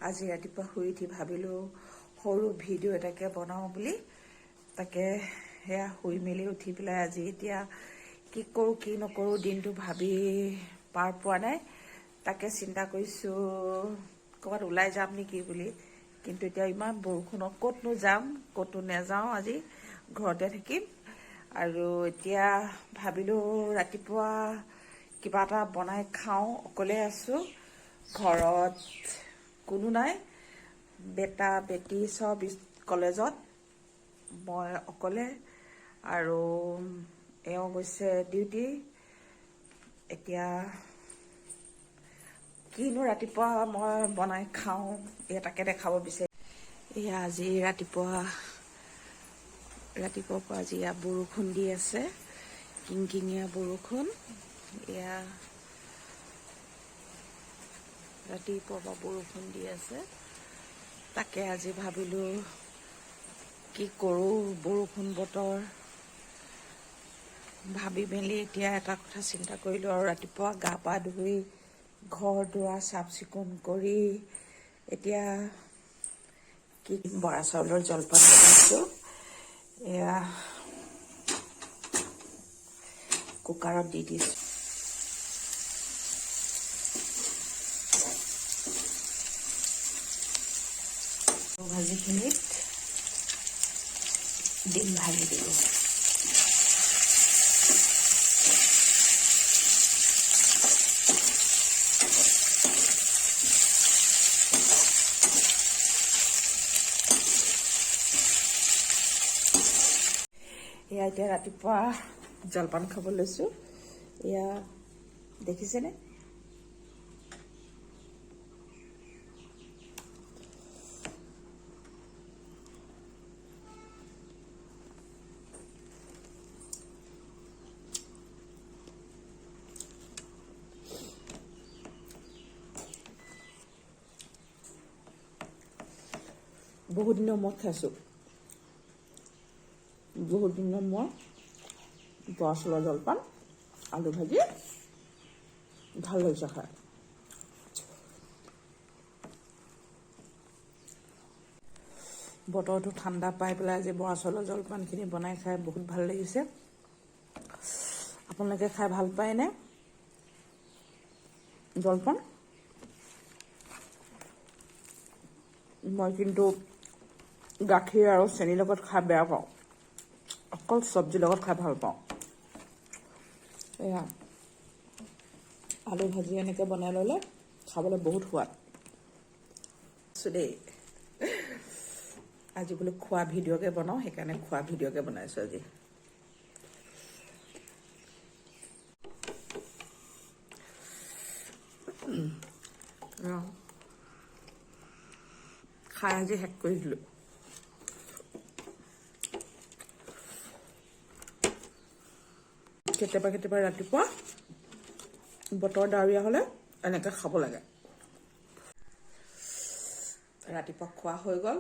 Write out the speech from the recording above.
আজি ৰাতিপুৱা শুই উঠি ভাবিলোঁ সৰু ভিডিঅ' এটাকে বনাওঁ বুলি। তাকে সেয়া শুই মেলি উঠি পেলাই আজি এতিয়া কি কৰোঁ কি নকৰোঁ দিনটো ভাবি পাৰ পোৱা নাই। তাকে চিন্তা কৰিছোঁ ক'ৰবাত ওলাই যাম নেকি বুলি, কিন্তু এতিয়া ইমান বৰষুণত ক'তনো যাম, ক'তো নাযাওঁ, আজি ঘৰতে থাকিম। আৰু এতিয়া ভাবিলোঁ ৰাতিপুৱা কিবা এটা বনাই খাওঁ, অকলে আছোঁ, ঘৰত কোনো নাই, বেটা বেটি চব কলেজত, মই অকলে, আৰু এওঁ গৈছে ডিউটি। এতিয়া কিনো ৰাতিপুৱা মই বনাই খাওঁ তাকে দেখাব বিচাৰিম। এয়া আজি ৰাতিপুৱাৰ পৰা আজি ইয়াত বৰষুণ দি আছে, কিনকিনীয়া বৰষুণ। এয়া ৰাতিপুৱাৰ পৰা বৰষুণ দি আছে। তাকে আজি ভাবিলোঁ কি কৰোঁ, বৰষুণ বতৰ ভাবি মেলি এতিয়া এটা কথা চিন্তা কৰিলোঁ, আৰু ৰাতিপুৱা গা পা ধুই ঘৰ দুৱাৰ চাফ চিকুণ কৰি এতিয়া কি বৰা চাউলৰ জলপান বনাইছোঁ। এয়া কুকাৰত দি দিছোঁ। ভাজিখিনিত ডিম ভাজি দিলোঁ। এয়া এতিয়া ৰাতিপুৱা জলপান খাব লৈছোঁ। এয়া দেখিছেনে? বহুত দিনৰ মূৰত খাইছোঁ, বহুত দিনৰ মূৰত বৰা চাউলৰ জলপান, আলু ভাজি, ভাল লাগিছে খাই। বতৰটো ঠাণ্ডা পাই পেলাই আজি বৰা চাউলৰ জলপানখিনি বনাই খাই বহুত ভাল লাগিছে। আপোনালোকে খাই ভাল পায়নে জলপান? মই কিন্তু গাখীৰ আৰু চেনিৰ লগত খাই বেয়া পাওঁ, অকল চব্জিৰ লগত খাই ভাল পাওঁ। এয়া আলু ভাজি এনেকৈ বনাই ল'লে খাবলৈ বহুত সোৱাদ। দেই আজি বোলো খোৱা ভিডিঅ'কে বনাওঁ, সেইকাৰণে খোৱা ভিডিঅ'কে বনাইছোঁ আজি। খাই আজি শেষ কৰি দিলোঁ। কেতিয়াবা কেতিয়াবা ৰাতিপুৱা বতৰ ডাৱৰীয়া হ'লে এনেকৈ খাব লাগে। ৰাতিপুৱা খোৱা হৈ গ'ল।